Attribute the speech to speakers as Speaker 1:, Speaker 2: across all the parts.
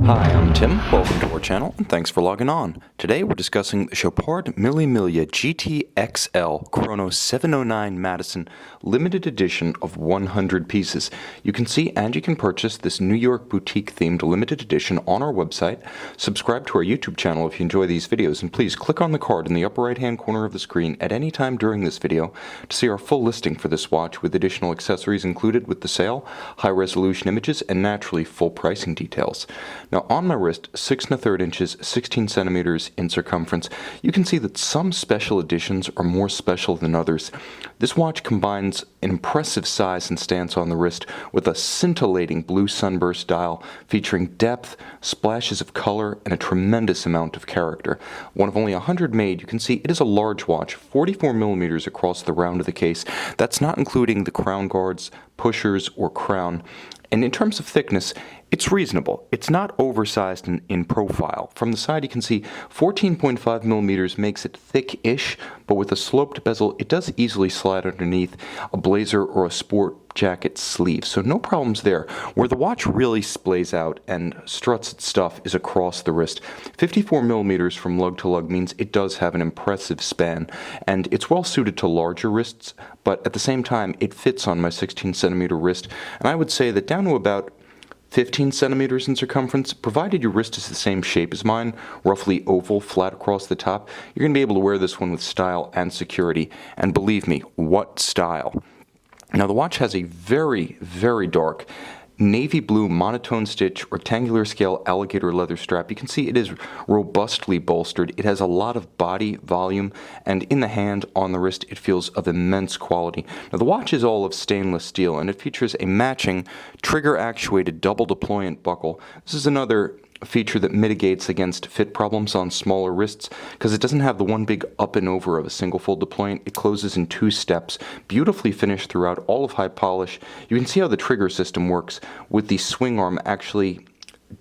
Speaker 1: Hi, I'm Tim. Welcome to our channel, and thanks for logging on. Today we're discussing the Chopard Mille Miglia GT-XL Chrono 709 Madison limited edition of 100 pieces. You can see and you can purchase this New York boutique-themed limited edition on our website. Subscribe to our YouTube channel if you enjoy these videos, and please click on the card in the upper right-hand corner of the screen at any time during this video to see our full listing for this watch with additional accessories included with the sale, high-resolution images, and naturally full pricing details. Now, on my wrist, 6 1/3 inches, 16 centimeters in circumference, you can see that some special editions are more special than others. This watch combines an impressive size and stance on the wrist with a scintillating blue sunburst dial featuring depth, splashes of color, and a tremendous amount of character. One of only 100 made, you can see it is a large watch, 44 millimeters across the round of the case. That's not including the crown guards, pushers, or crown. And in terms of thickness, it's reasonable. It's not oversized in profile. From the side you can see 14.5 millimeters makes it thick-ish, but with a sloped bezel it does easily slide underneath a blazer or a sport jacket sleeve, so no problems there. Where the watch really splays out and struts its stuff is across the wrist. 54 millimeters from lug to lug means it does have an impressive span, and it's well suited to larger wrists, but at the same time it fits on my 16 centimeter wrist, and I would say that down to about 15 centimeters in circumference, provided your wrist is the same shape as mine, roughly oval, flat across the top, you're going to be able to wear this one with style and security, and believe me, what style. Now, the watch has a very, very dark navy blue monotone stitch rectangular scale alligator leather strap. You can see it is robustly bolstered. It has a lot of body volume, and in the hand, on the wrist, it feels of immense quality. Now, the watch is all of stainless steel, and it features a matching trigger actuated double deployant buckle. This is another feature that mitigates against fit problems on smaller wrists because it doesn't have the one big up and over of a single fold deployant. It closes in 2 steps, beautifully finished throughout, all of high polish. You can see how the trigger system works with the swing arm actually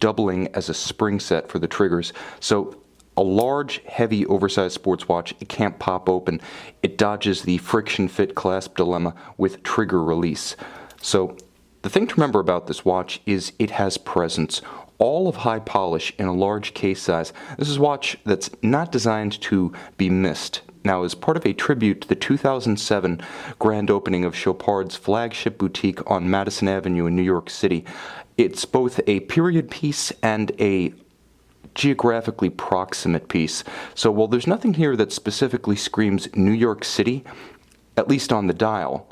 Speaker 1: doubling as a spring set for the triggers. So a large, heavy, oversized sports watch, it can't pop open. It dodges the friction fit clasp dilemma with trigger release. So the thing to remember about this watch is it has presence. All of high polish in a large case size. This is a watch that's not designed to be missed. Now, as part of a tribute to the 2007 grand opening of Chopard's flagship boutique on Madison Avenue in New York City, it's both a period piece and a geographically proximate piece. So while there's nothing here that specifically screams New York City, at least on the dial,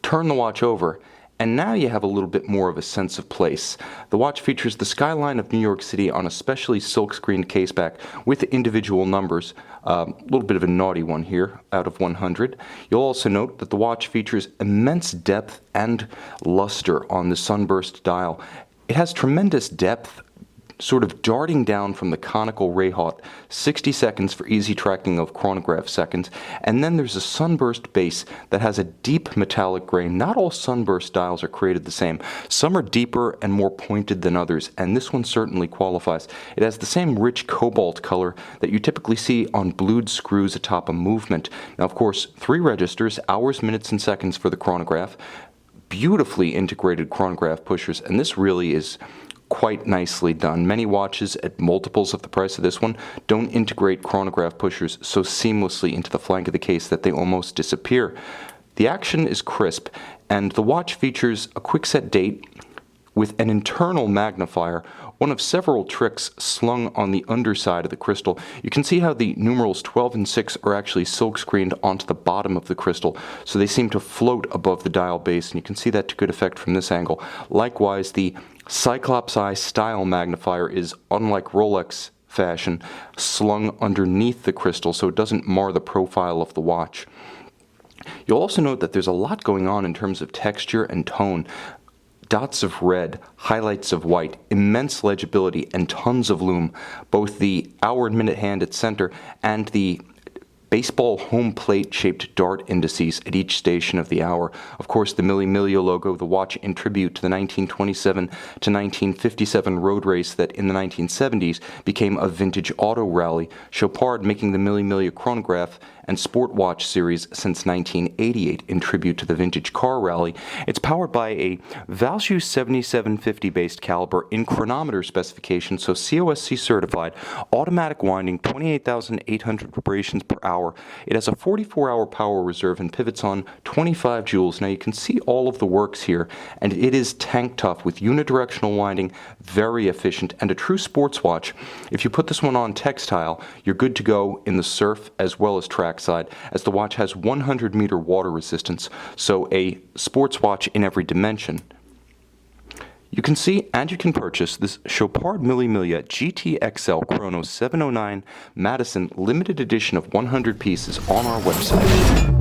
Speaker 1: turn the watch over, and now you have a little bit more of a sense of place. The watch features the skyline of New York City on a specially silk-screened caseback with individual numbers. A little bit of a naughty one here, out of 100. You'll also note that the watch features immense depth and luster on the sunburst dial. It has tremendous depth, sort of darting down from the conical ray haut, 60 seconds for easy tracking of chronograph seconds, and then there's a sunburst base that has a deep metallic grain. Not all sunburst dials are created the same. Some are deeper and more pointed than others, and this one certainly qualifies. It has the same rich cobalt color that you typically see on blued screws atop a movement. Now, of course, 3 registers, hours, minutes, and seconds for the chronograph, beautifully integrated chronograph pushers, and this really is quite nicely done. Many watches at multiples of the price of this one don't integrate chronograph pushers so seamlessly into the flank of the case that they almost disappear. The action is crisp, and the watch features a quick-set date with an internal magnifier, one of several tricks slung on the underside of the crystal. You can see how the numerals 12 and 6 are actually silk-screened onto the bottom of the crystal, so they seem to float above the dial base, and you can see that to good effect from this angle. Likewise, the Cyclops Eye style magnifier is, unlike Rolex fashion, slung underneath the crystal so it doesn't mar the profile of the watch. You'll also note that there's a lot going on in terms of texture and tone. Dots of red, highlights of white, immense legibility, and tons of lume. Both the hour and minute hand at center and the baseball home plate-shaped dart indices at each station of the hour. Of course, the Mille Miglia logo, the watch in tribute to the 1927 to 1957 road race that in the 1970s became a vintage auto rally. Chopard making the Mille Miglia chronograph and sport watch series since 1988 in tribute to the vintage car rally. It's powered by a Valjoux 7750 based caliber in chronometer specification, so COSC certified, automatic winding, 28,800 vibrations per hour. It has a 44-hour power reserve and pivots on 25 joules. Now you can see all of the works here, and it is tank tough with unidirectional winding, very efficient, and a true sports watch. If you put this one on textile, you're good to go in the surf as well as track side, as the watch has 100-meter water resistance, so a sports watch in every dimension. You can see and you can purchase this Chopard Mille Miglia GTXL Chrono 709 Madison limited edition of 100 pieces on our website.